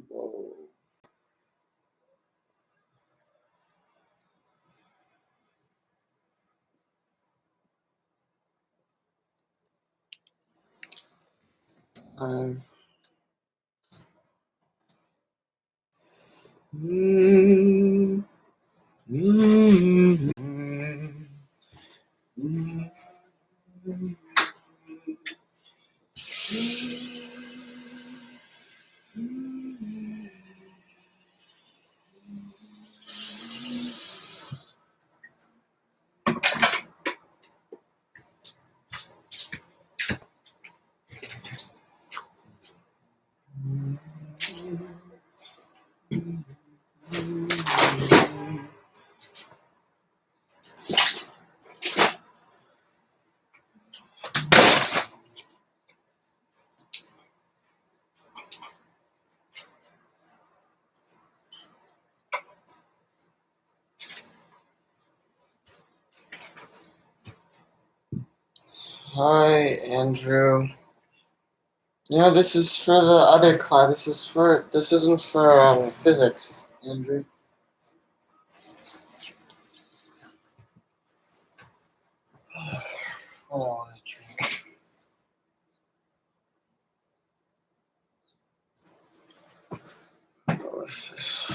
Whoa. I'm Hi, Andrew. This is for the other class. This isn't for physics, Andrew. Hold on, I drink. Go with this.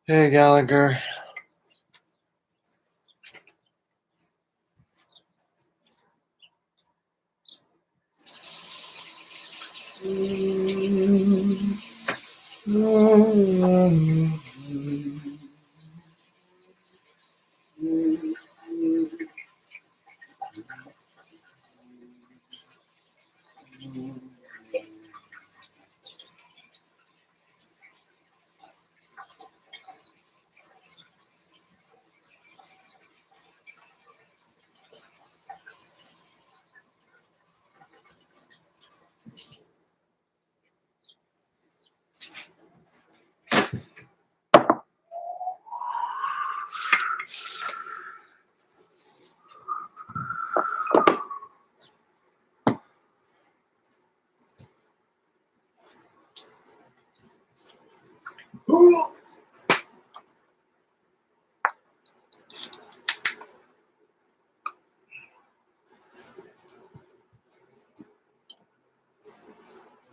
Hey, Gallagher.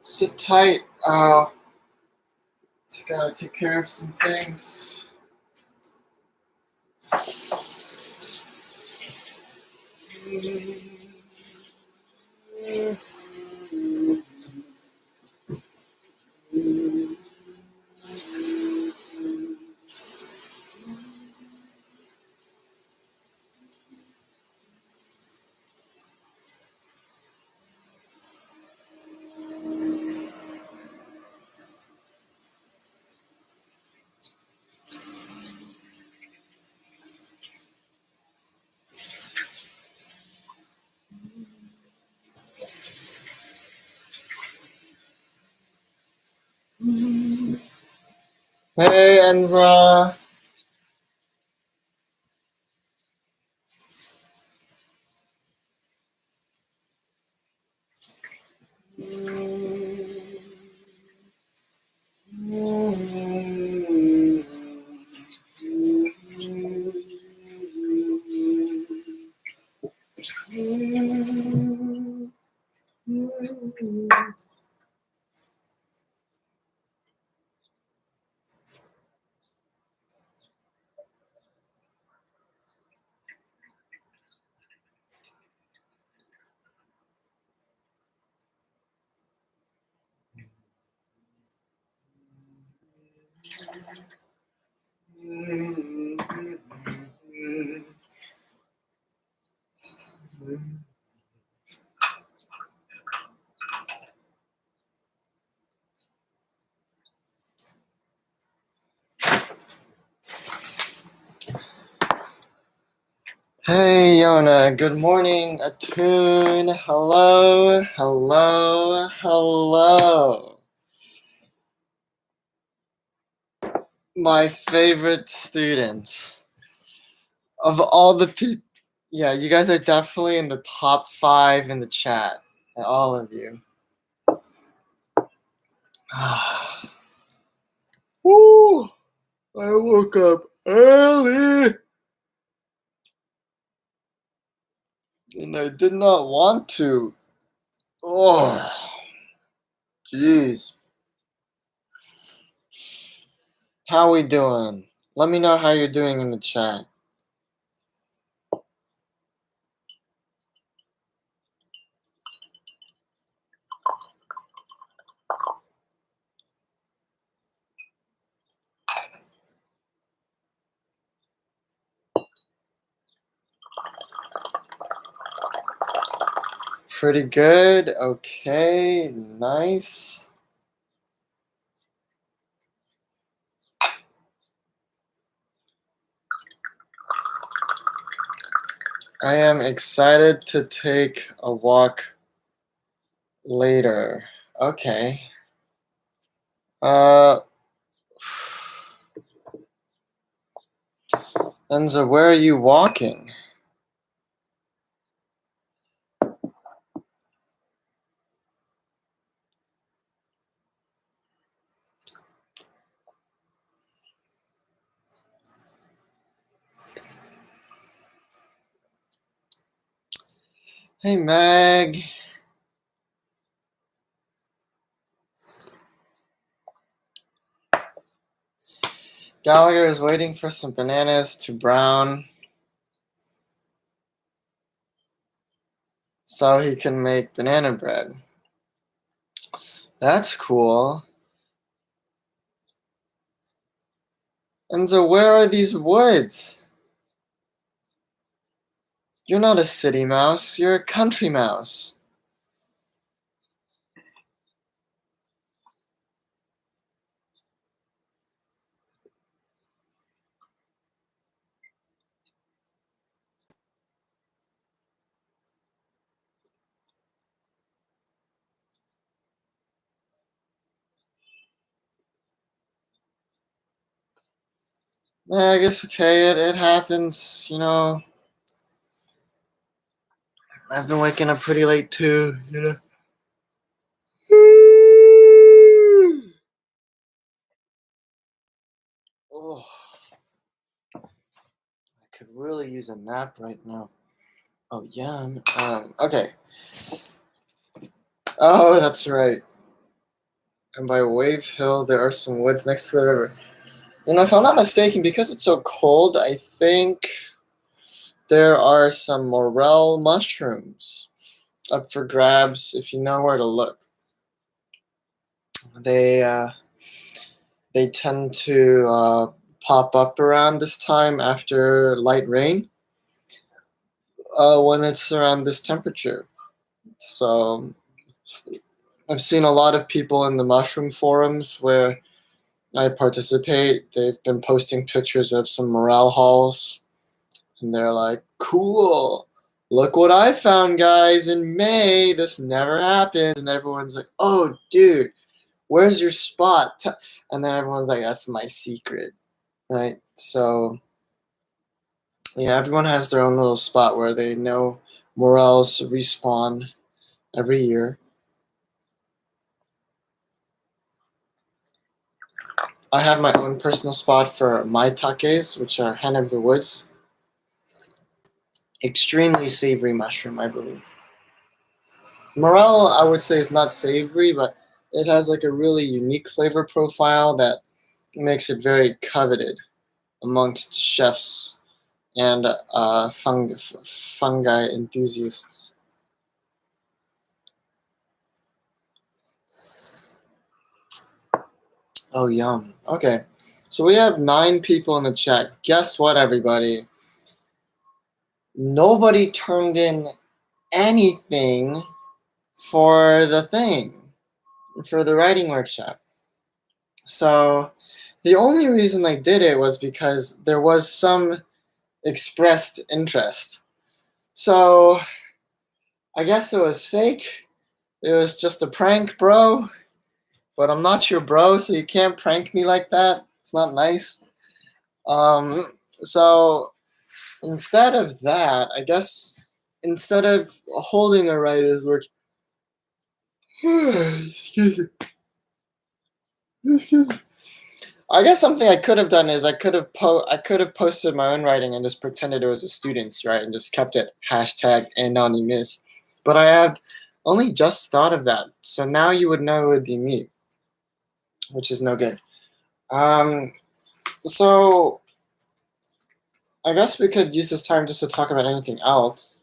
Sit tight. Just gotta take care of some things. Hey, Enza. Hey, Yona, good morning, Atun. Hello, hello, hello. My favorite students. Of all the people, yeah, you guys are definitely in the top 5 in the chat. All of you. Woo! I woke up early and I did not want to. Oh, jeez. How we doing? Let me know how you're doing in the chat. Pretty good. Okay, nice. I am excited to take a walk later. Okay. Enza, where are you walking? Hey, Meg. Gallagher is waiting for some bananas to brown so he can make banana bread. That's cool. Enza, where are these woods? You're not a city mouse, you're a country mouse. Yeah, I guess okay, it happens, you know. I've been waking up pretty late too, you know. Oh, I could really use a nap right now. Oh, yeah. Okay. Oh, that's right. And by Wave Hill, there are some woods next to the river. And if I'm not mistaken, because it's so cold, I think there are some morel mushrooms up for grabs if you know where to look. They tend to pop up around this time after light rain when it's around this temperature. So I've seen a lot of people in the mushroom forums where I participate. They've been posting pictures of some morel hauls, and they're like, "Cool! Look what I found, guys! In May, this never happened." And everyone's like, "Oh, dude, where's your spot?" And then everyone's like, "That's my secret," right? So yeah, everyone has their own little spot where they know morels respawn every year. I have my own personal spot for maitakes, which are hen of the woods. Extremely savory mushroom, I believe. Morel, I would say, is not savory, but it has like a really unique flavor profile that makes it very coveted amongst chefs and fungi enthusiasts. Oh, yum. Okay, so we have 9 people in the chat. Guess what, everybody? Nobody turned in anything for the thing, for the writing workshop. So the only reason I did it was because there was some expressed interest. So I guess it was fake. It was just a prank, bro. But I'm not your bro, so you can't prank me like that. It's not nice. So instead of that, I guess instead of holding a writer's work, excuse me. Excuse me. I guess something I could have done is I could have posted my own writing and just pretended it was a student's, right, and just kept it #anonymous. But I had only just thought of that, so now you would know it would be me, which is no good. So I guess we could use this time just to talk about anything else.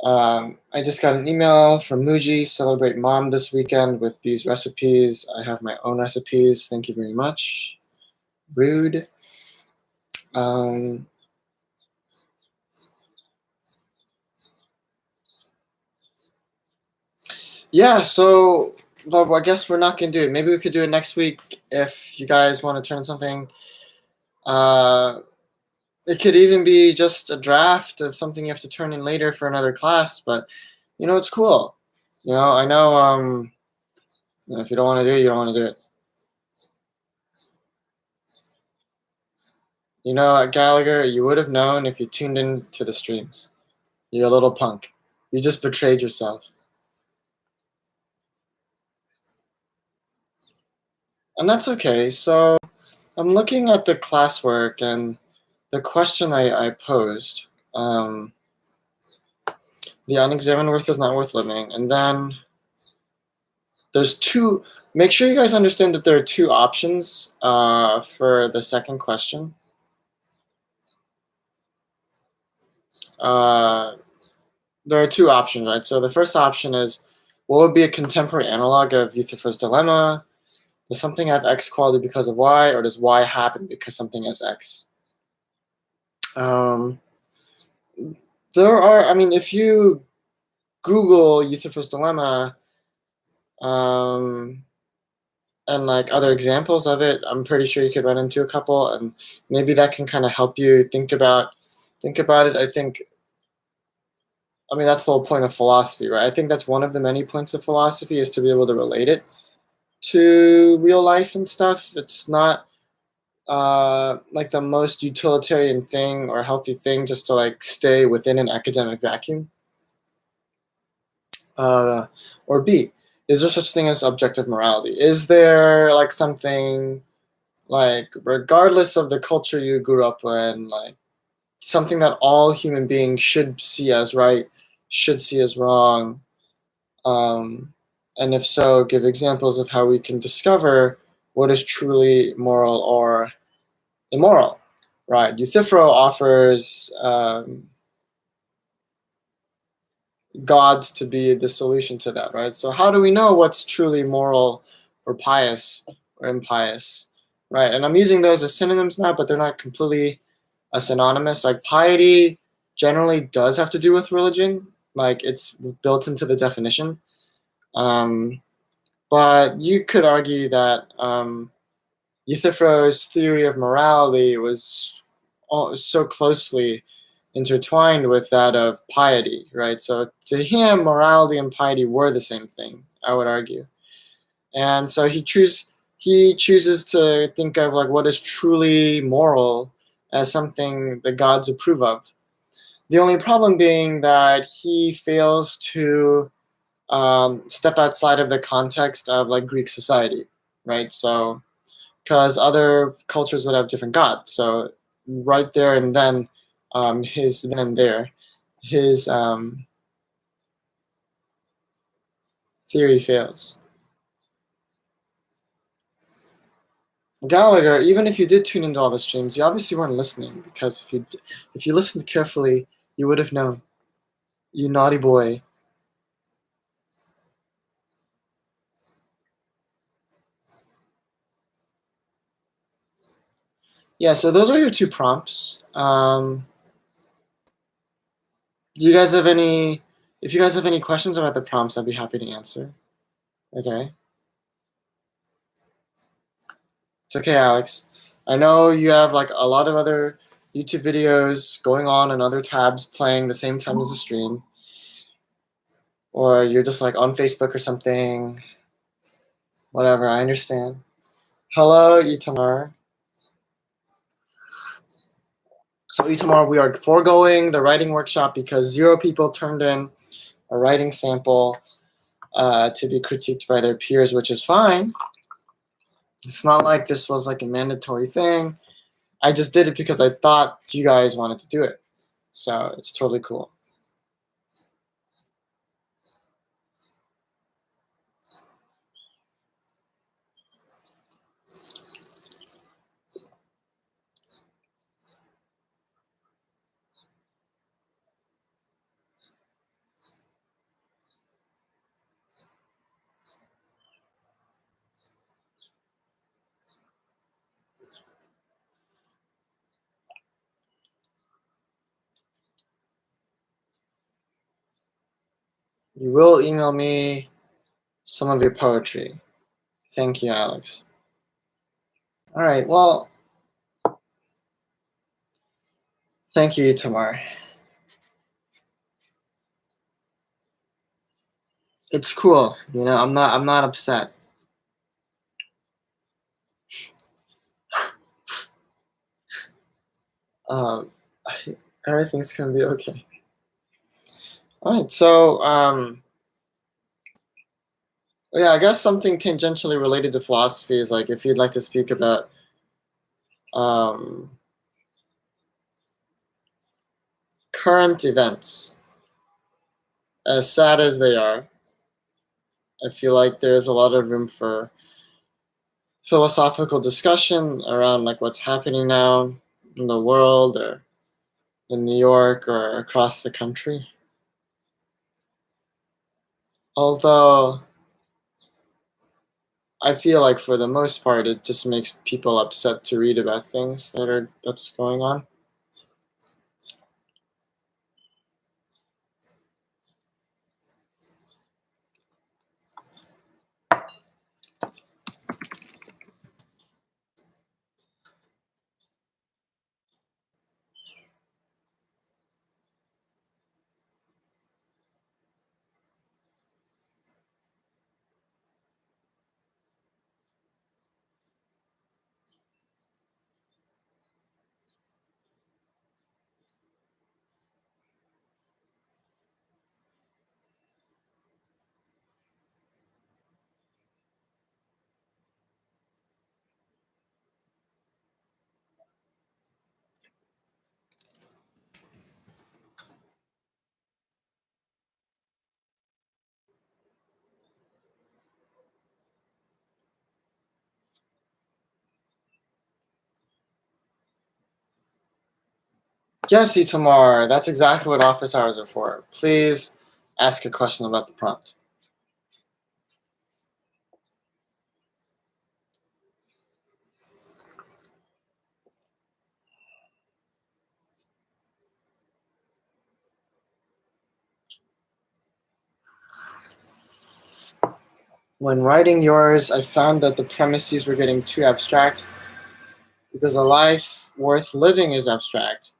I just got an email from Muji, celebrate mom this weekend with these recipes. I have my own recipes. Thank you very much. Rude. Yeah, so well, I guess we're not gonna do it. Maybe we could do it next week if you guys want to turn something. It could even be just a draft of something you have to turn in later for another class, but it's cool. I know if you don't want to do it, you don't want to do it. Gallagher, you would have known if you tuned in to the streams. You a little punk. You just betrayed yourself. And that's okay. So I'm looking at the classwork and the question I posed. The unexamined worth is not worth living. And then there's two. Make sure you guys understand that there are two options for the second question. There are two options, right? So the first option is, what would be a contemporary analog of Euthyphro's dilemma? Does something have X quality because of Y, or does Y happen because something has X? If you Google Euthyphro's dilemma, and like other examples of it, I'm pretty sure you could run into a couple, and maybe that can kind of help you think about it. That's the whole point of philosophy, right? I think that's one of the many points of philosophy, is to be able to relate it to real life and stuff. It's not like the most utilitarian thing or healthy thing just to like stay within an academic vacuum. Or B, is there such thing as objective morality? Is there like something, like, regardless of the culture you grew up in, like something that all human beings should see as right, should see as wrong? And if so, give examples of how we can discover what is truly moral or immoral, right? Euthyphro offers gods to be the solution to that, right? So how do we know what's truly moral or pious or impious, right? And I'm using those as synonyms now, but they're not completely synonymous. Like piety generally does have to do with religion, like it's built into the definition. But you could argue that Euthyphro's theory of morality was so closely intertwined with that of piety, right? So to him, morality and piety were the same thing, I would argue. And so he chooses to think of like what is truly moral as something the gods approve of. The only problem being that he fails to step outside of the context of like Greek society, right? So because other cultures would have different gods. So right there and then, his theory fails. Gallagher, even if you did tune into all the streams, you obviously weren't listening, because if you listened carefully, you would have known. You naughty boy. Yeah, so those are your two prompts. Do you guys have any? If you guys have any questions about the prompts, I'd be happy to answer. Okay. It's okay, Alex. I know you have like a lot of other. YouTube videos going on other tabs playing the same time as the stream, or you're just like on Facebook or something. Whatever, I understand. Hello, Itamar. So Itamar, we are foregoing the writing workshop because 0 people turned in a writing sample to be critiqued by their peers, which is fine. It's not like this was like a mandatory thing. I just did it because I thought you guys wanted to do it. So it's totally cool. You will email me some of your poetry. Thank you, Alex. All right, well, thank you, Itamar. It's cool, you know. I'm not upset. Um, everything's gonna be okay. All right, so yeah, I guess something tangentially related to philosophy is like if you'd like to speak about current events, as sad as they are. I feel like there's a lot of room for philosophical discussion around like what's happening now in the world or in New York or across the country. Although I feel like for the most part it just makes people upset to read about things that's going on. Yes, Itamar, that's exactly what office hours are for. Please ask a question about the prompt. When writing yours, I found that the premises were getting too abstract because a life worth living is abstract.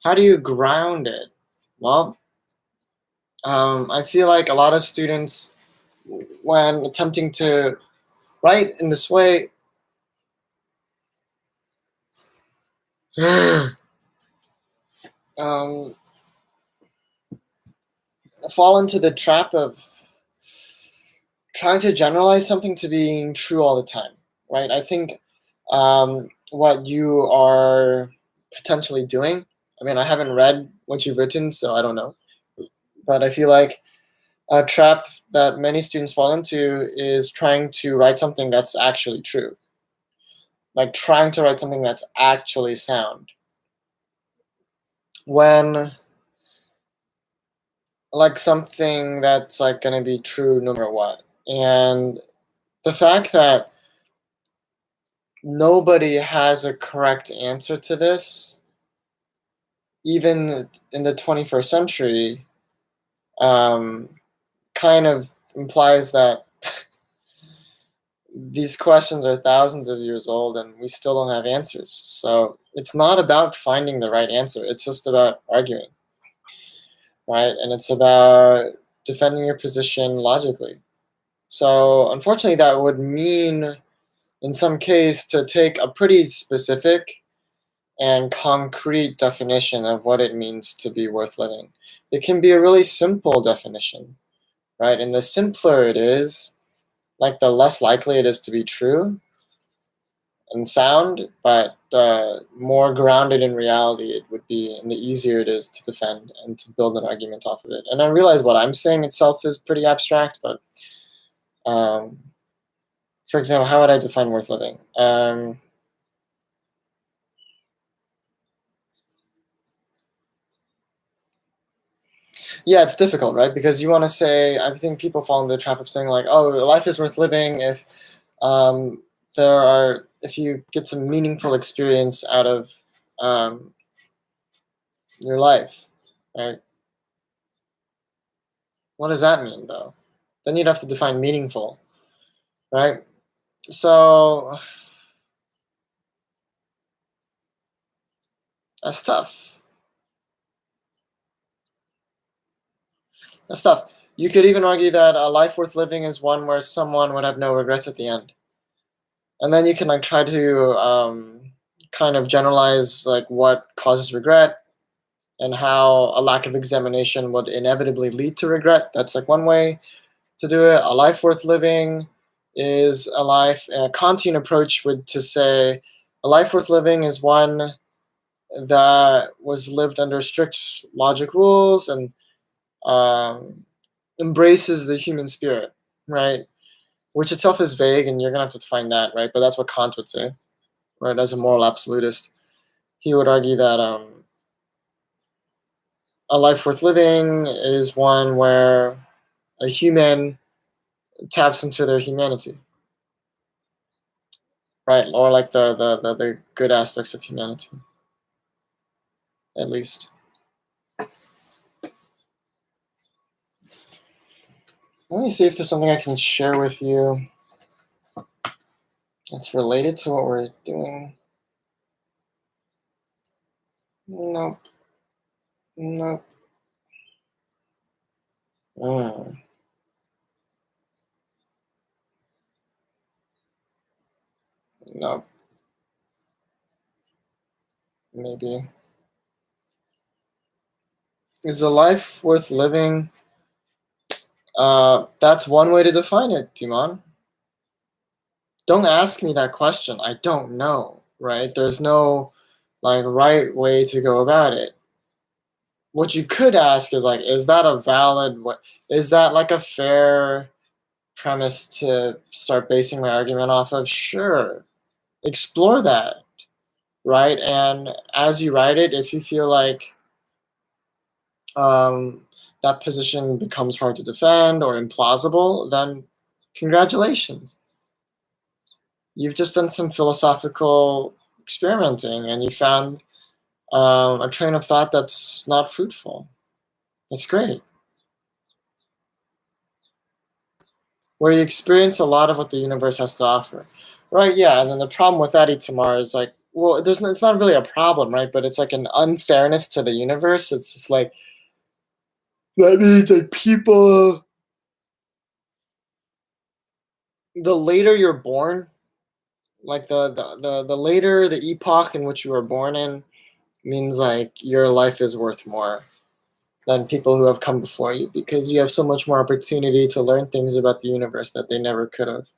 How do you ground it? Well, I feel like a lot of students, when attempting to write in this way, um, fall into the trap of trying to generalize something to being true all the time, right? I think what you are potentially doing, I mean, I haven't read what you've written, so I don't know. But I feel like a trap that many students fall into is trying to write something that's actually true, like trying to write something that's actually sound. When like something that's like going to be true no matter what. And the fact that nobody has a correct answer to this, even in the 21st century, kind of implies that these questions are thousands of years old and we still don't have answers. So it's not about finding the right answer, it's just about arguing, right? And it's about defending your position logically. So unfortunately, that would mean, in some case, to take a pretty specific and concrete definition of what it means to be worth living. It can be a really simple definition, right? And the simpler it is, like the less likely it is to be true and sound, but the more grounded in reality it would be, and the easier it is to defend and to build an argument off of it. And I realize what I'm saying itself is pretty abstract, but um, for example, how would I define worth living? Yeah, it's difficult, right? Because you want to say, I think people fall into the trap of saying like, "Oh, life is worth living if um, if you get some meaningful experience out of um, your life," right? What does that mean, though? Then you'd have to define meaningful, right? So that's tough. That's tough. You could even argue that a life worth living is one where someone would have no regrets at the end, and then you can like try to kind of generalize like what causes regret and how a lack of examination would inevitably lead to regret. That's like one way to do it. A life worth living is a life. A Kantian approach would to say a life worth living is one that was lived under strict logic rules and um, embraces the human spirit, right? Which itself is vague, and you're gonna have to define that, right? But that's what Kant would say, right? As a moral absolutist, he would argue that a life worth living is one where a human taps into their humanity, right? Or like the good aspects of humanity, at least. Let me see if there's something I can share with you that's related to what we're doing. Nope. Nope. Mm, nope. Maybe. Is a life worth living? That's one way to define it, Timon. Don't ask me that question. I don't know, right? There's no like right way to go about it. What you could ask is like, is that a valid what is that like a fair premise to start basing my argument off of? Sure. Explore that, right? And as you write it, if you feel like um, that position becomes hard to defend or implausible, then congratulations. You've just done some philosophical experimenting and you found a train of thought that's not fruitful. It's great. Where you experience a lot of what the universe has to offer. Right, yeah, and then the problem with that, Itamar, is like, well, it's not really a problem, right? But it's like an unfairness to the universe. It's just like, that means like people, the later you're born, like the later the epoch in which you were born in, means like your life is worth more than people who have come before you because you have so much more opportunity to learn things about the universe that they never could have.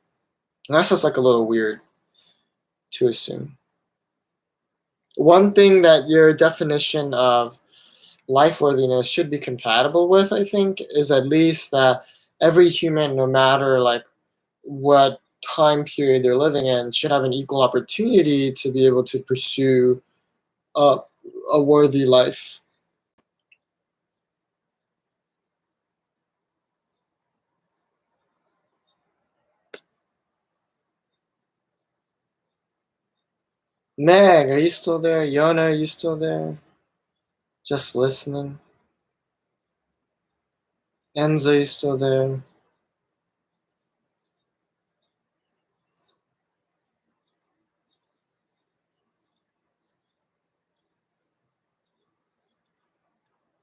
And that's just like a little weird to assume. One thing that your definition of life worthiness should be compatible with, I think, is at least that every human, no matter like what time period they're living in, should have an equal opportunity to be able to pursue a, a worthy life. Meg, are you still there? Yona, are you still there? Just listening. Enzo, are you still there?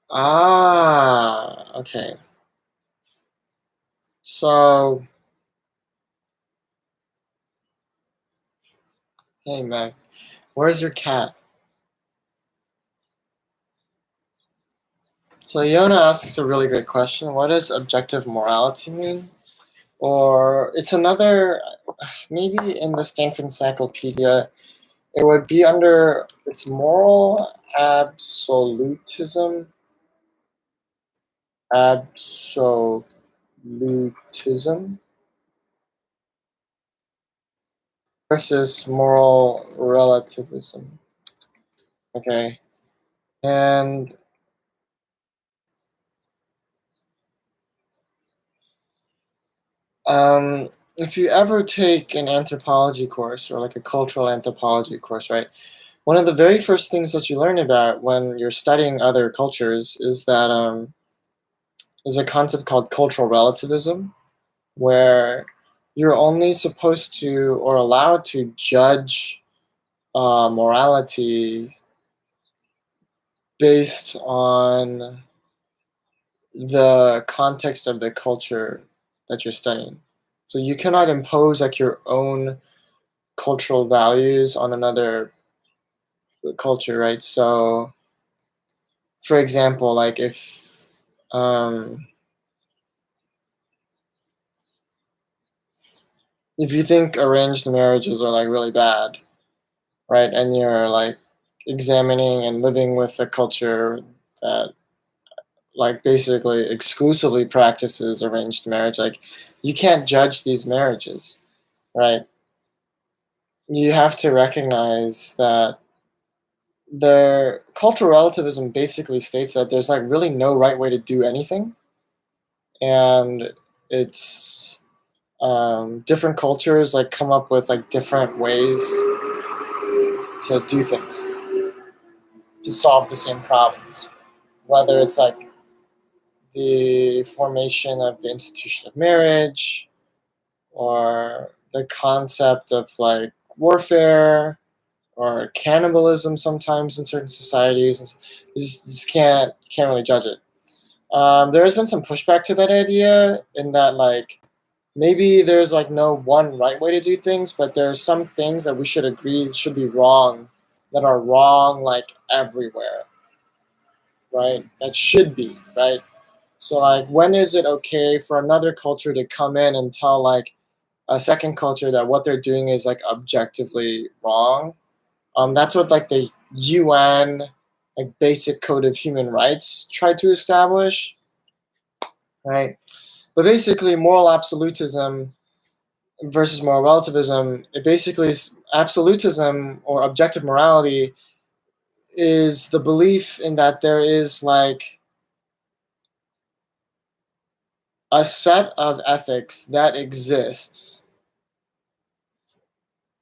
Ah, okay. So, hey Meg, where's your cat? So Yona asks a really great question. What does objective morality mean? Or it's another, maybe in the Stanford Encyclopedia, it would be under it's moral absolutism. Absolutism versus moral relativism. Okay. And um, if you ever take an anthropology course or like a cultural anthropology course, right? One of the very first things that you learn about when you're studying other cultures is that there's a concept called cultural relativism, where you're only supposed to or allowed to judge morality based on the context of the culture that you're studying. So you cannot impose like your own cultural values on another culture, right? So, for example, like um, if you think arranged marriages are like really bad, right, and you're like examining and living with a culture that like basically exclusively practices arranged marriage, like you can't judge these marriages, right? You have to recognize that the cultural relativism basically states that there's like really no right way to do anything, and it's different cultures like come up with like different ways to do things to solve the same problems, whether it's like the formation of the institution of marriage or the concept of like warfare or cannibalism sometimes in certain societies. You just can't really judge it. There has been some pushback to that idea in that like maybe there's like no one right way to do things, but there's some things that we should agree should be wrong that are wrong like everywhere, right? That should be right. So like when is it okay for another culture to come in and tell like a second culture that what they're doing is like objectively wrong? That's what like the UN like basic code of human rights tried to establish, right? But basically, moral absolutism versus moral relativism, it basically is absolutism or objective morality is the belief in that there is like a set of ethics that exists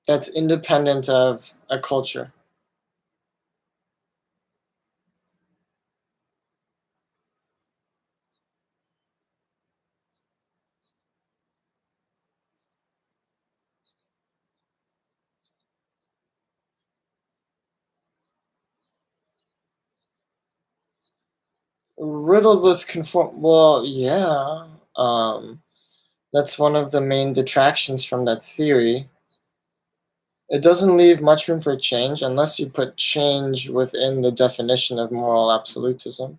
that's independent of a culture. Riddled with conform. Well, yeah. That's one of the main detractions from that theory. It doesn't leave much room for change unless you put change within the definition of moral absolutism,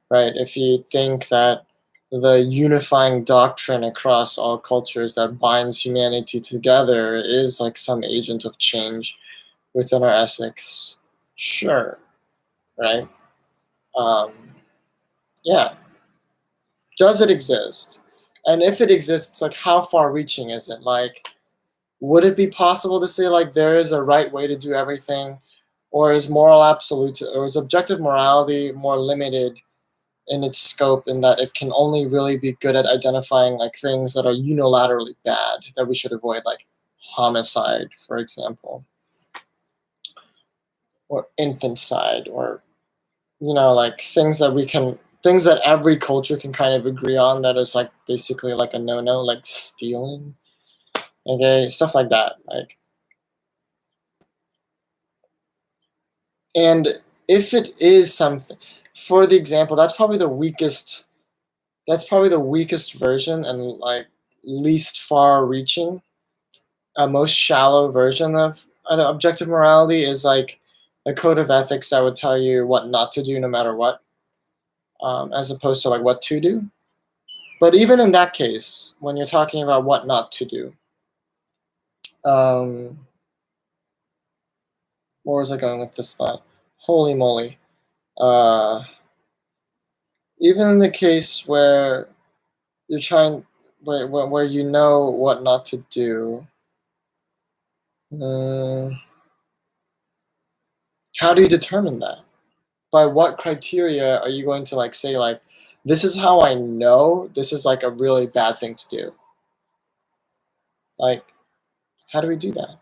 right? If you think that the unifying doctrine across all cultures that binds humanity together is like some agent of change within our ethics, sure, right? Um, yeah, does it exist? And if it exists, like how far reaching is it? Like, would it be possible to say like there is a right way to do everything, or is moral absolute, or is objective morality more limited in its scope in that it can only really be good at identifying like things that are unilaterally bad that we should avoid, like homicide, for example, or infanticide, or like things that every culture can kind of agree on that is like basically like a no-no, like stealing, okay, stuff like that, like. And if it is something, for the example, that's probably the weakest. That's probably the weakest version and like least far-reaching, most shallow version of an objective morality is like a code of ethics that would tell you what not to do no matter what, as opposed to like what to do. But even in that case, when you're talking about what not to do, um, where was I going with this thought? Holy moly. Uh, Even in the case where you're trying, where you know what not to do, how do you determine that? By what criteria are you going to like say like, this is how I know this is like a really bad thing to do? Like, how do we do that?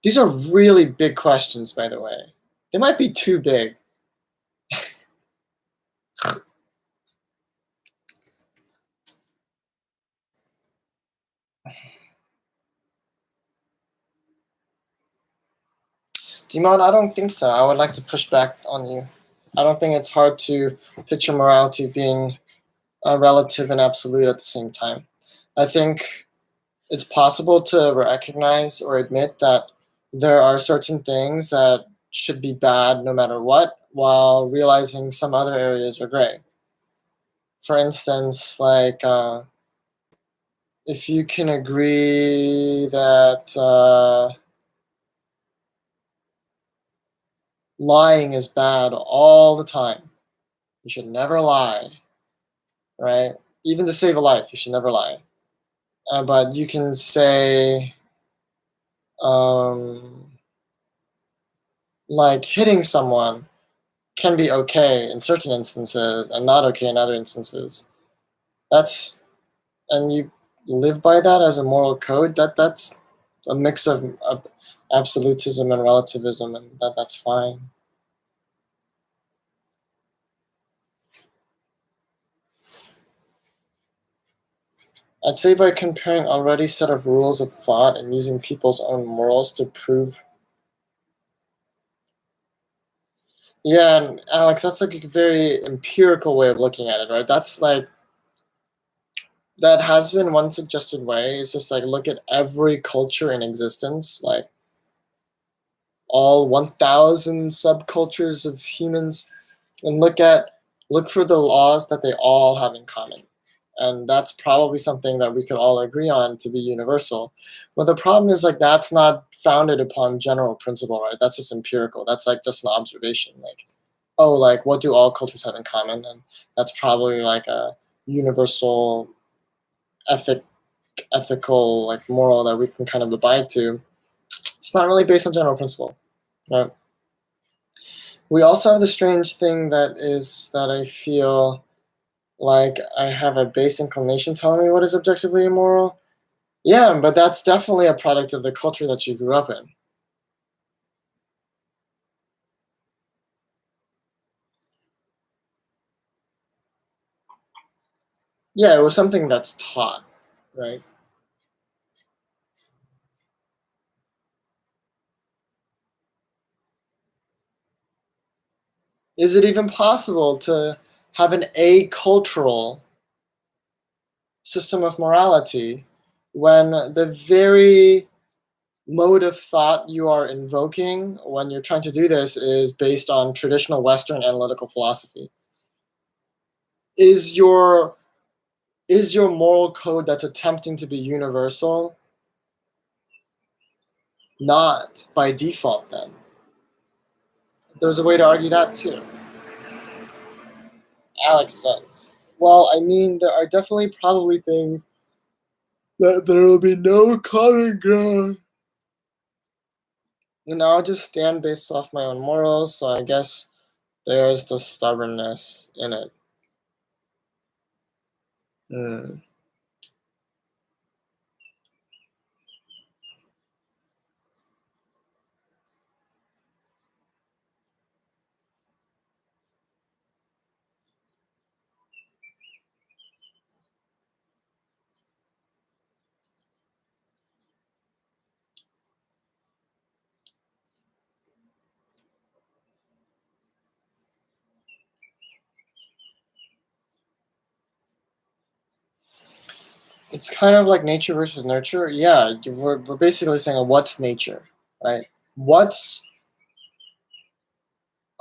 These are really big questions, by the way. They might be too big. Dimon, I don't think so. I would like to push back on you. I don't think it's hard to picture morality being relative and absolute at the same time. I think it's possible to recognize or admit that there are certain things that should be bad no matter what, while realizing some other areas are gray. For instance, like if you can agree that lying is bad all the time, you should never lie, right? Even to save a life, you should never lie. But you can say, um, like hitting someone can be okay in certain instances and not okay in other instances. That's and you live by that as a moral code. That's a mix of absolutism and relativism, and that's fine. I'd say by comparing already set of rules of thought and using people's own morals to prove. Yeah, and Alex, that's like a very empirical way of looking at it, right? That's like that has been one suggested way. It's just like look at every culture in existence, like all 1,000 subcultures of humans, and look for the laws that they all have in common. And that's probably something that we could all agree on to be universal. But the problem is like that's not founded upon general principle, right? That's just empirical. That's like just an observation. Like, oh, like what do all cultures have in common? And that's probably like a universal ethic ethical like moral that we can kind of abide to. It's not really based on general principle. Right? We also have the strange thing that I feel like I have a base inclination telling me what is objectively immoral. Yeah, but that's definitely a product of the culture that you grew up in. Yeah, it was something that's taught, right? Is it even possible to have an acultural system of morality when the very mode of thought you are invoking when you're trying to do this is based on traditional Western analytical philosophy? Is your is your moral code that's attempting to be universal not by default then? There's a way to argue that too. Alex says. Well, I mean, there are definitely probably things that there will be no common ground. And I'll just stand based off my own morals, so I guess there is the stubbornness in it. Hmm. It's kind of like nature versus nurture. Yeah, we're basically saying what's nature, right? What's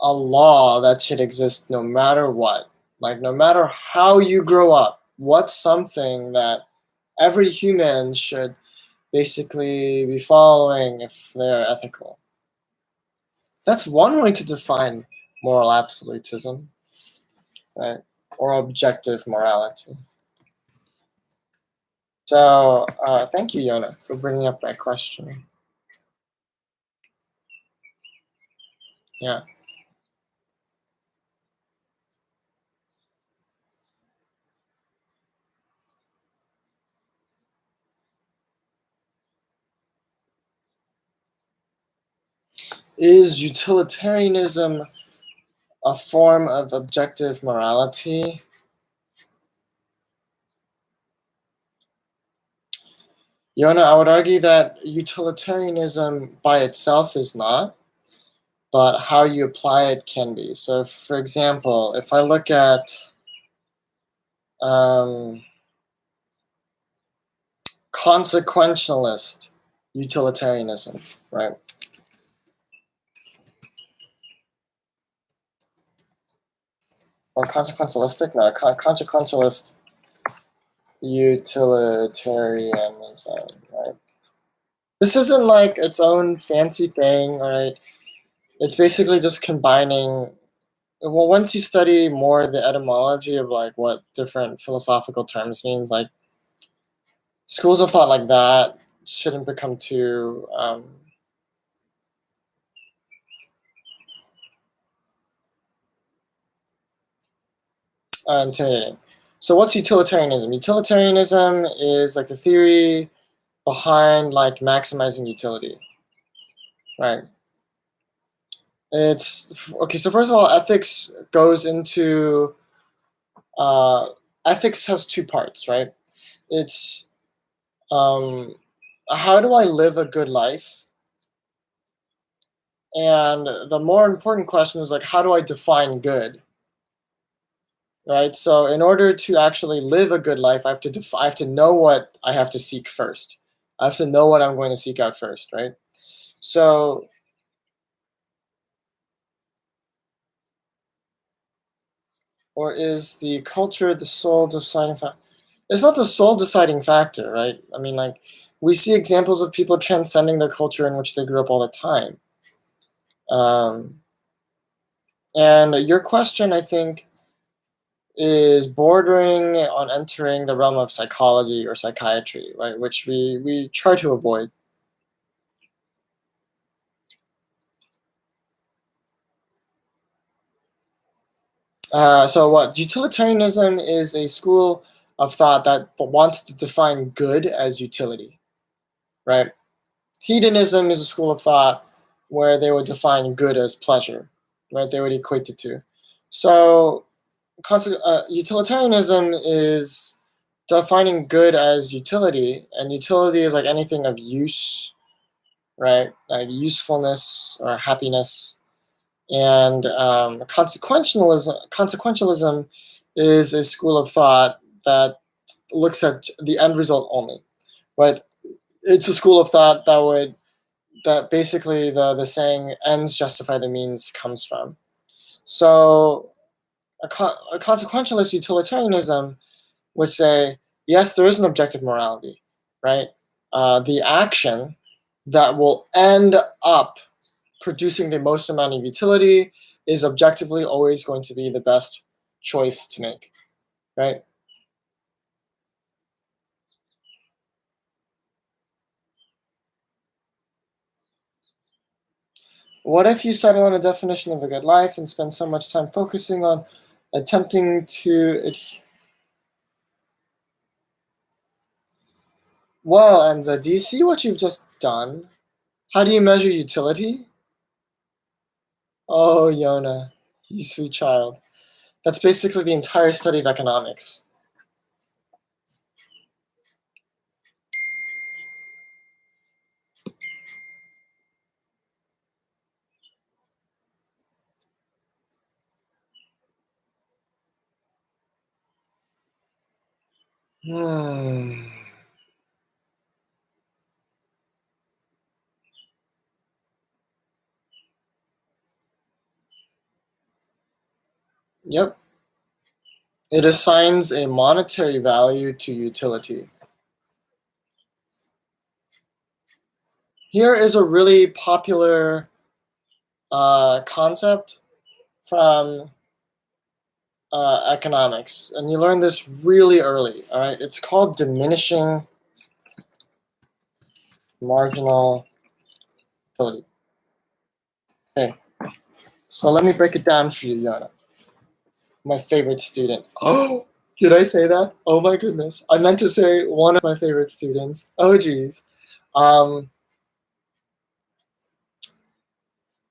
a law that should exist no matter what? Like, no matter how you grow up, what's something that every human should basically be following if they're ethical? That's one way to define moral absolutism, right? Or objective morality. So, thank you, Yona, for bringing up that question. Yeah. Is utilitarianism a form of objective morality? Yona, I would argue that utilitarianism by itself is not, but how you apply it can be. So, for example, if I look at um, consequentialist utilitarianism, right? Or consequentialistic? No, consequentialist utilitarianism, right? This isn't like its own fancy thing, right? It's basically just combining. Well, once you study more the etymology of like what different philosophical terms means, like schools of thought like that shouldn't become too intimidating. So, what's utilitarianism? Utilitarianism is like the theory behind like maximizing utility, right? It's okay. So first of all, uh, ethics has two parts, right? It's um, how do I live a good life, and the more important question is like how do I define good, right? So in order to actually live a good life, I have to know what I have to seek first. I have to know what I'm going to seek out first, right? So or is the culture the sole deciding factor? It's not the sole deciding factor, right? I mean, like, we see examples of people transcending the culture in which they grew up all the time. Um, and your question, I think, is bordering on entering the realm of psychology or psychiatry, right? Which we try to avoid. So, what utilitarianism is a school of thought that wants to define good as utility, right? Hedonism is a school of thought where they would define good as pleasure, right? They would equate the two. So, utilitarianism is defining good as utility, and utility is like anything of use, right? Like usefulness or happiness. And consequentialism is a school of thought that looks at the end result only, right? It's a school of thought that basically the saying ends justify the means comes from. So a consequentialist utilitarianism would say, yes, there is an objective morality, right? The action that will end up producing the most amount of utility is objectively always going to be the best choice to make, right? What if you settle on a definition of a good life and spend so much time focusing on attempting to well, Enza, do you see what you've just done? How do you measure utility? Oh, Yona, you sweet child. That's basically the entire study of economics. Hmm. Yep. It assigns a monetary value to utility. Here is a really popular concept from economics, and you learn this really early. All right, it's called diminishing marginal utility. Okay, so let me break it down for you, Yana. My favorite student. Oh, did I say that? Oh my goodness, I meant to say one of my favorite students. Oh geez.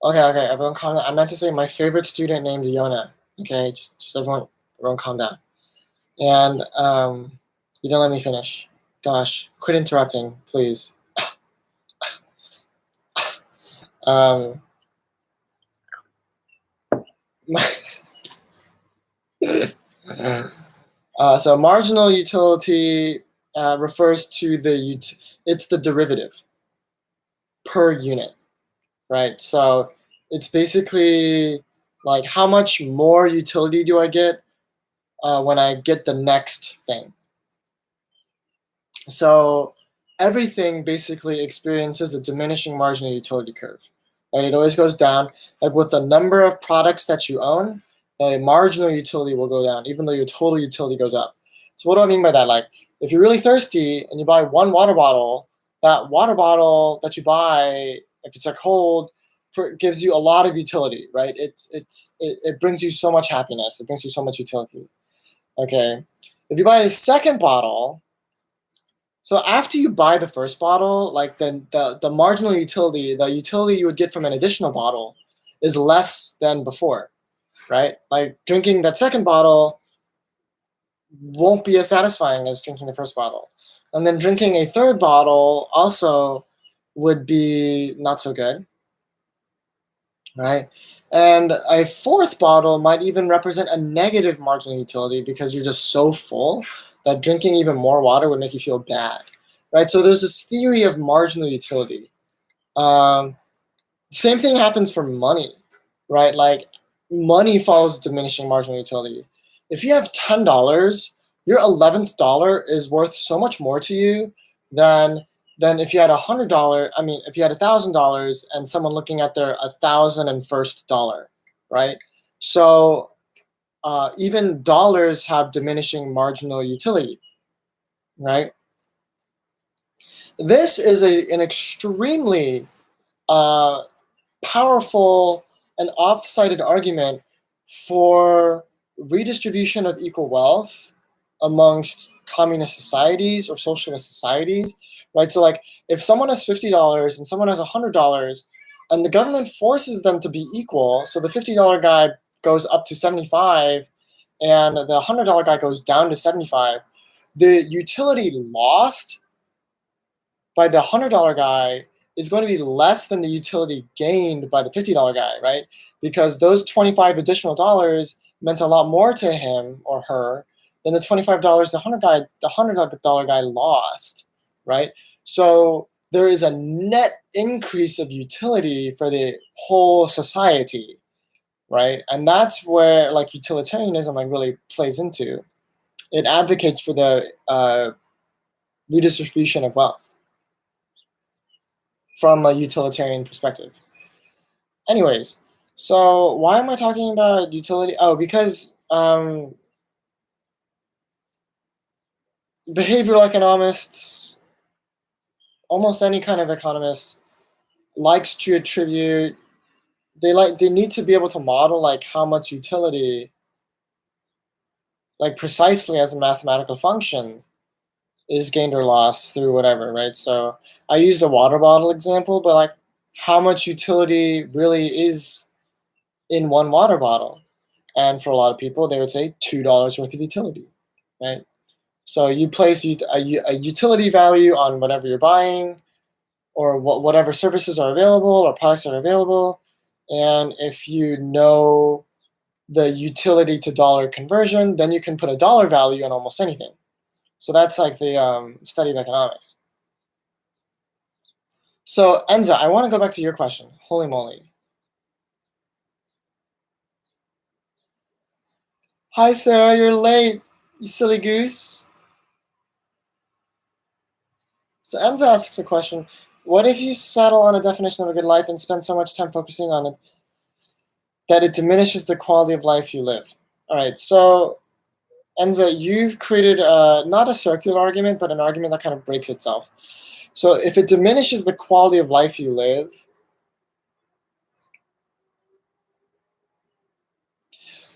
Okay, everyone calm down. I meant to say my favorite student named Yona. Okay, just everyone calm down. And you don't let me finish. Gosh, quit interrupting, please. Um, so marginal utility refers to it's the derivative per unit, right? So it's basically like how much more utility do I get when I get the next thing. So everything basically experiences a diminishing marginal utility curve. Right? It always goes down. Like with the number of products that you own, the marginal utility will go down, even though your total utility goes up. So what do I mean by that? Like if you're really thirsty and you buy one water bottle, that water bottle that you buy, if it's a cold, gives you a lot of utility, right? It brings you so much happiness. It brings you so much utility. Okay. If you buy a second bottle, so after you buy the first bottle, like then the marginal utility, the utility you would get from an additional bottle is less than before, right? Like drinking that second bottle won't be as satisfying as drinking the first bottle. And then drinking a third bottle also would be not so good, right? And a fourth bottle might even represent a negative marginal utility because you're just so full that drinking even more water would make you feel bad, right? So there's this theory of marginal utility. Um, Same thing happens for money, right? Like money follows diminishing marginal utility. If you have $10, your 11th dollar is worth so much more to you than if you had $100. I mean, if you had $1,000 and someone looking at their 1,001st dollar, right? So even dollars have diminishing marginal utility, right? This is an extremely uh, powerful and off-sided argument for redistribution of equal wealth amongst communist societies or socialist societies, right? So like if someone has $50 and someone has $100 and the government forces them to be equal, so the $50 guy goes up to 75 and the $100 guy goes down to 75, the utility lost by the $100 guy is going to be less than the utility gained by the $50 guy, right? Because those 25 additional dollars meant a lot more to him or her than the $25 the $100 guy lost, right? So there is a net increase of utility for the whole society, right? And that's where like utilitarianism like really plays into. It advocates for the redistribution of wealth from a utilitarian perspective. Anyways, so why am I talking about utility? Oh, because behavioral economists, almost any kind of economist, likes to attribute. They need to be able to model like how much utility, like precisely as a mathematical function, is gained or lost through whatever, right? So I used a water bottle example, but like how much utility really is in one water bottle? And for a lot of people, they would say $2 worth of utility, right? So you place a utility value on whatever you're buying or whatever services are available or products are available. And if you know the utility to dollar conversion, then you can put a dollar value on almost anything. So that's like the study of economics. So Enza, I want to go back to your question. Holy moly. Hi, Sarah, you're late, you silly goose. So Enzo asks a question. What if you settle on a definition of a good life and spend so much time focusing on it that it diminishes the quality of life you live? All right, so Enza, you've created not a circular argument, but an argument that kind of breaks itself. So if it diminishes the quality of life you live,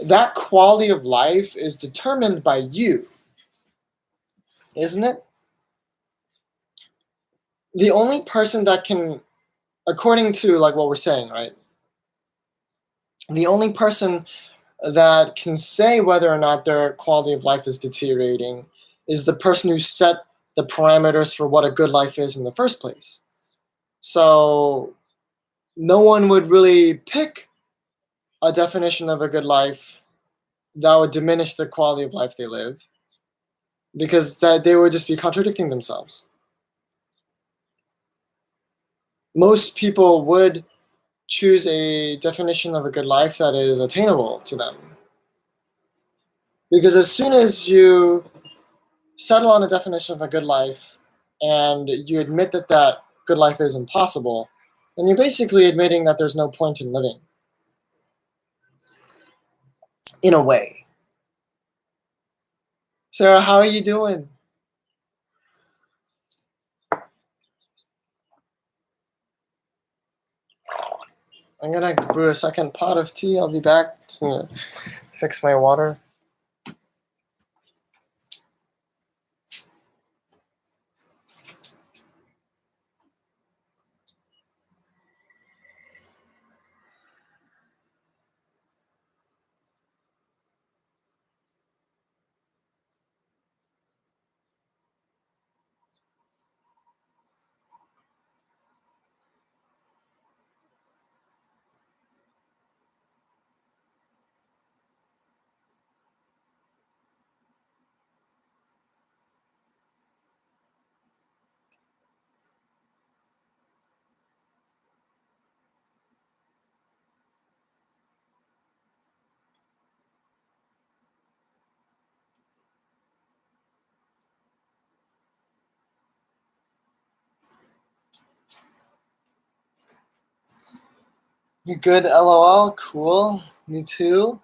that quality of life is determined by you, isn't it? The only person that can, according to like what we're saying, right? The only person that can say whether or not their quality of life is deteriorating is the person who set the parameters for what a good life is in the first place. So no one would really pick a definition of a good life that would diminish the quality of life they live, because that they would just be contradicting themselves. Most people would choose a definition of a good life that is attainable to them. Because as soon as you settle on a definition of a good life and you admit that that good life is impossible, then you're basically admitting that there's no point in living, in a way. Sarah, how are you doing? I'm gonna brew a second pot of tea. I'll be back to fix my water. You good, LOL? Cool. Me too.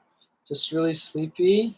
Just really sleepy.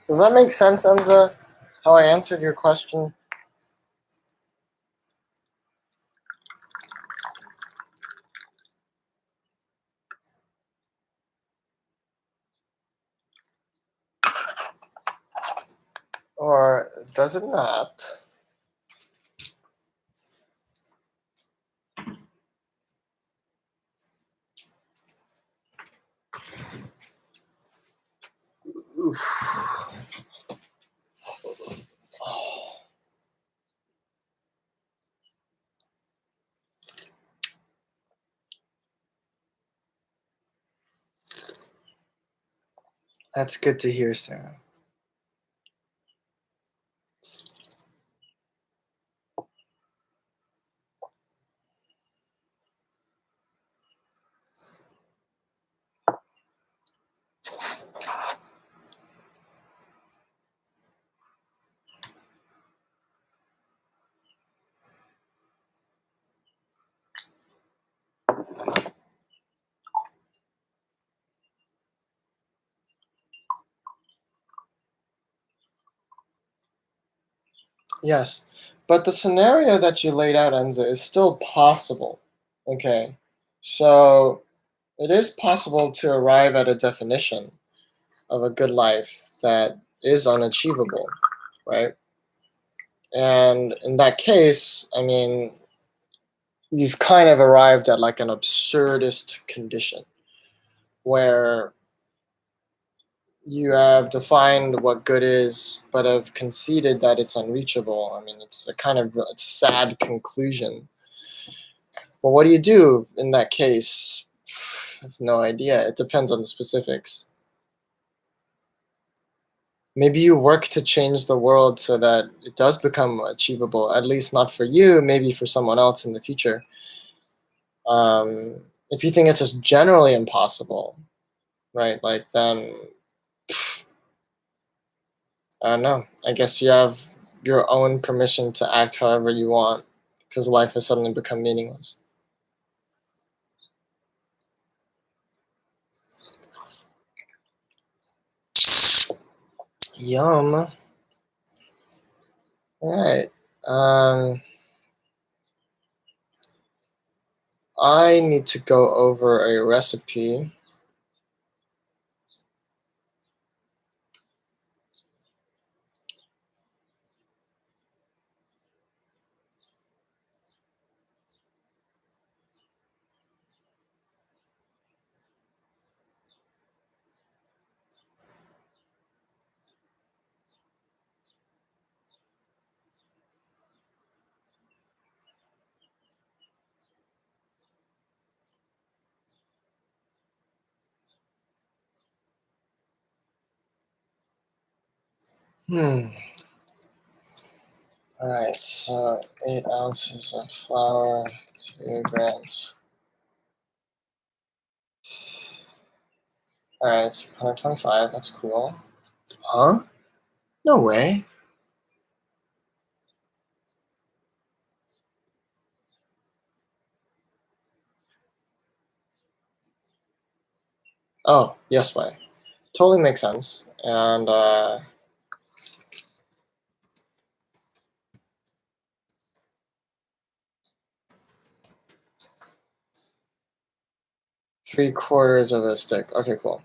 Does that make sense, Enza? How I answered your question? Or does it not? Oof. That's good to hear, Sarah. Yes, but the scenario that you laid out, Enza, is still possible. Okay, so it is possible to arrive at a definition of a good life that is unachievable, right? And in that case, I mean, you've kind of arrived at like an absurdist condition where you have defined what good is, but have conceded that it's unreachable. I mean, it's a kind of a sad conclusion. But what do you do in that case? I have no idea. It depends on the specifics. Maybe you work to change the world so that it does become achievable, at least not for you, maybe for someone else in the future. If you think it's just generally impossible, right? Like then, I don't know. I guess you have your own permission to act however you want because life has suddenly become meaningless. Yum. All right. I need to go over a recipe. Hmm. All right. So 8 ounces of flour, 2 grams. All right. So 125. That's cool. Huh? No way. Oh, yes way. Totally makes sense. And 3/4 of a stick. Okay, cool.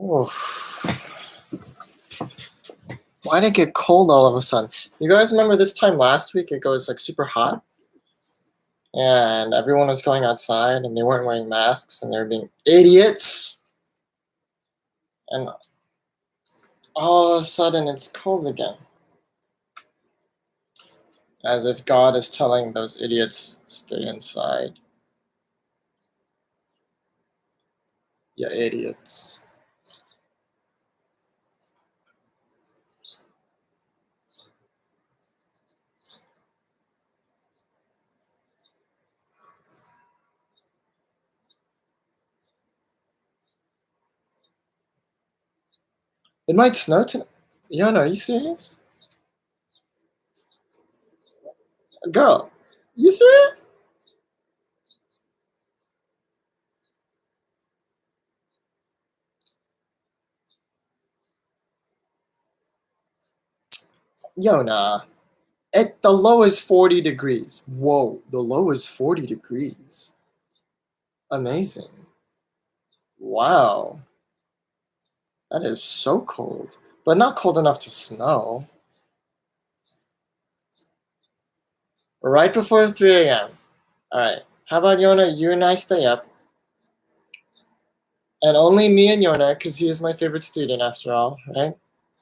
Oof. Why did it get cold all of a sudden? You guys remember this time last week? It goes like super hot, and everyone was going outside, and they weren't wearing masks, and they were being idiots. And all of a sudden, it's cold again, as if God is telling those idiots, "Stay inside, you idiots." It might snow tonight. Yana, are you serious? Girl, you serious? Yona, at the low is 40 degrees. Whoa, the low is 40 degrees. Amazing. Wow, that is so cold, but not cold enough to snow. Right before 3 a.m. All right, how about Yona? You and I stay up, and only me and Yona, because he is my favorite student after all, right?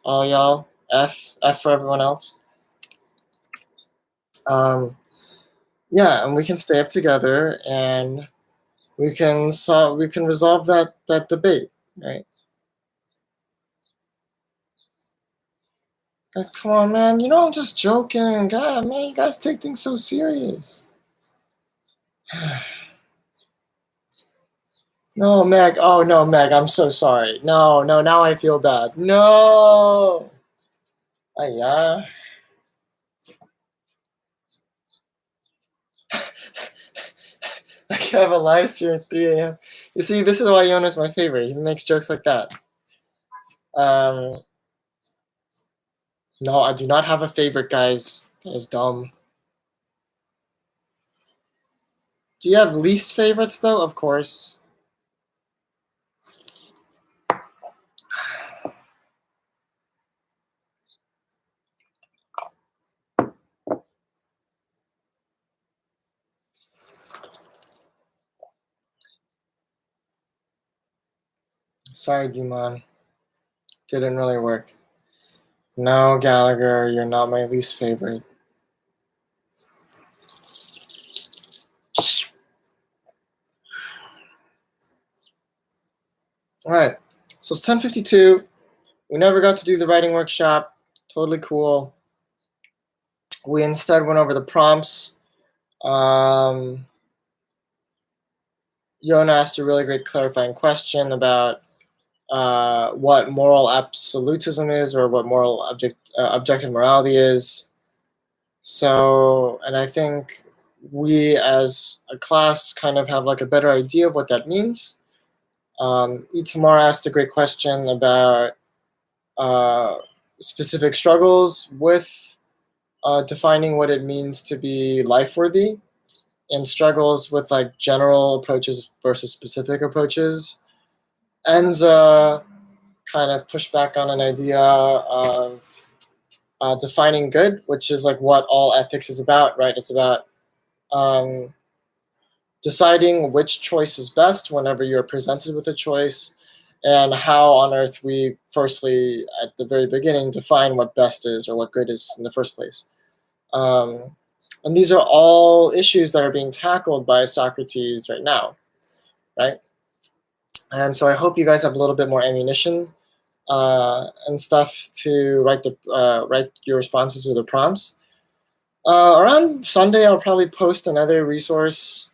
All y'all, F for everyone else. Um, yeah, and we can stay up together, and we can resolve that debate, right? Guys, come on, man. You know I'm just joking. God, man, you guys take things so serious. No, Meg. Oh no, Meg. I'm so sorry. No, no. Now I feel bad. No. Yeah. I can have a live stream at 3 a.m. You see, this is why Yona's my favorite. He makes jokes like that. Um, no, I do not have a favorite, guys. That is dumb. Do you have least favorites though? Of course. Sorry, Demon. Didn't really work. No, Gallagher, you're not my least favorite. All right, so it's 10:52. We never got to do the writing workshop. Totally cool. We instead went over the prompts. Yona asked a really great clarifying question about what moral absolutism is, or what moral objective morality is. So, and I think we as a class kind of have like a better idea of what that means. Itamar asked a great question about specific struggles with defining what it means to be life-worthy, and struggles with like general approaches versus specific approaches. Enza kind of pushed back on an idea of defining good, which is like what all ethics is about, right? It's about deciding which choice is best whenever you're presented with a choice, and how on earth we firstly, at the very beginning, define what best is or what good is in the first place. And these are all issues that are being tackled by Socrates right now, right? And so I hope you guys have a little bit more ammunition and stuff to write your responses to the prompts. Around Sunday, I'll probably post another resource,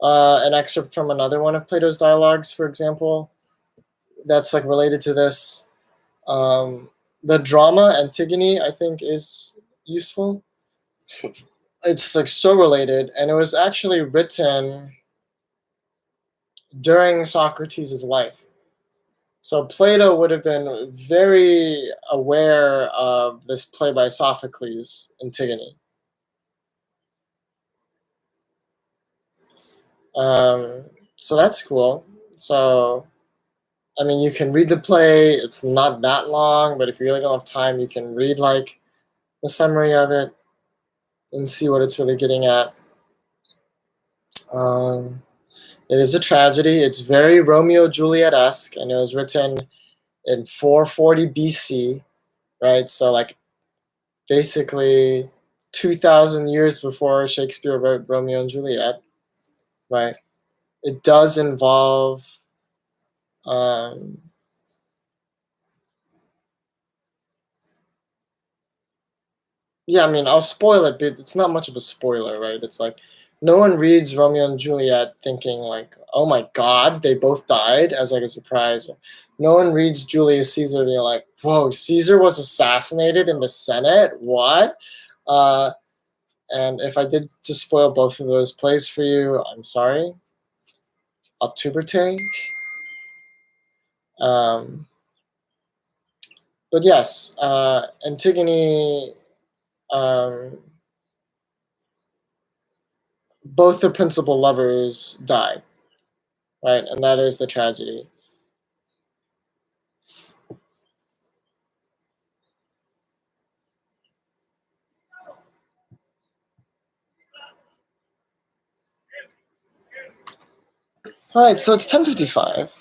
an excerpt from another one of Plato's dialogues, for example, that's like related to this. The drama Antigone, I think, is useful. It's like so related, and it was actually written during Socrates' life. So Plato would have been very aware of this play by Sophocles, Antigone. So that's cool. So, I mean, you can read the play. It's not that long, but if you really don't have time, you can read like the summary of it and see what it's really getting at. It is a tragedy. It's very Romeo Juliet-esque, and it was written in 440 BC, right? So like basically 2,000 years before Shakespeare wrote Romeo and Juliet, right? It does involve yeah, I mean, I'll spoil it, but it's not much of a spoiler, right? It's like no one reads Romeo and Juliet thinking like, oh my God, they both died, as like a surprise. No one reads Julius Caesar being like, whoa, Caesar was assassinated in the Senate? What? And if I did just spoil both of those plays for you, I'm sorry. Altuberte. But yes, Antigone, both the principal lovers die, right? And that is the tragedy. All right, so it's 10:55.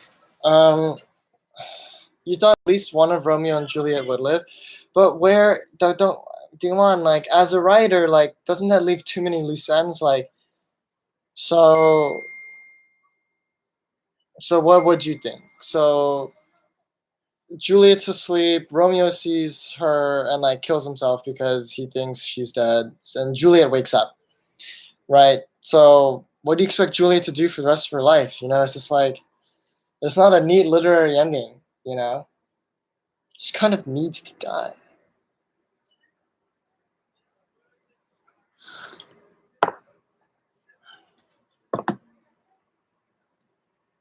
You thought at least one of Romeo and Juliet would live, but where don't Dimon, like as a writer, like doesn't that leave too many loose ends? Like, so what would you think? So Juliet's asleep. Romeo sees her and like kills himself because he thinks she's dead, and Juliet wakes up, right? So what do you expect Juliet to do for the rest of her life? You know, it's just like it's not a neat literary ending. You know, she kind of needs to die.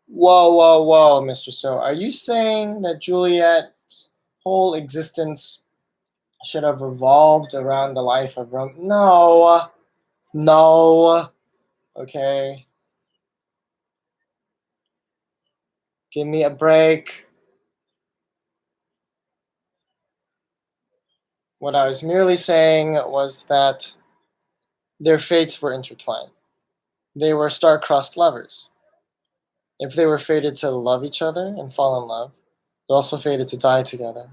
Whoa, Mr. So, are you saying that Juliet's whole existence should have revolved around the life of Romeo? No. Okay, give me a break. What I was merely saying was that their fates were intertwined. They were star-crossed lovers. If they were fated to love each other and fall in love, they're also fated to die together.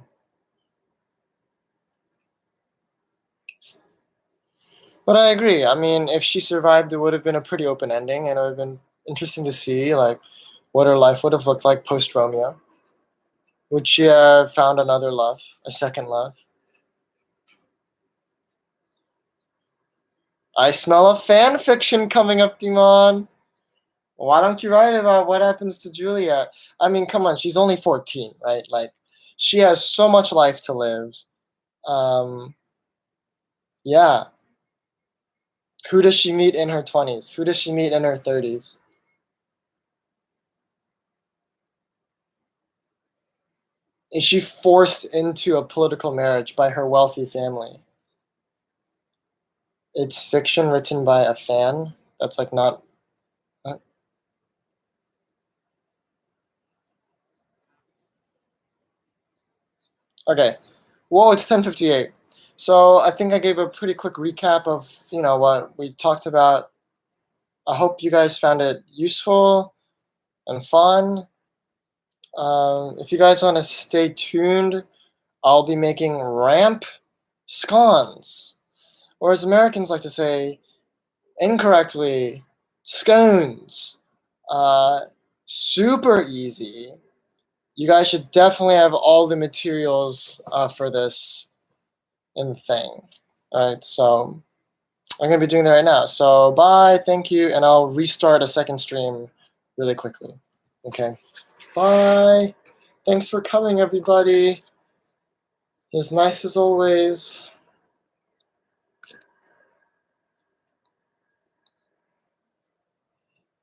But I agree. I mean, if she survived, it would have been a pretty open ending, and it would have been interesting to see like what her life would have looked like post Romeo. Would she have found another love, a second love? I smell a fan fiction coming up, Dimon. Why don't you write about what happens to Juliet? I mean, come on, she's only 14, right? Like, she has so much life to live. Um, yeah. Who does she meet in her 20s? Who does she meet in her 30s? Is she forced into a political marriage by her wealthy family? It's fiction written by a fan. That's like not. Okay. Whoa, it's 10:58. So I think I gave a pretty quick recap of what we talked about. I hope you guys found it useful and fun. If you guys want to stay tuned, I'll be making ramp scones, or as Americans like to say, incorrectly, scones. Uh, Super easy. You guys should definitely have all the materials for this thing. All right, so I'm gonna be doing that right now. So bye, thank you, and I'll restart a second stream really quickly. Okay, bye. Thanks for coming, everybody. As nice as always.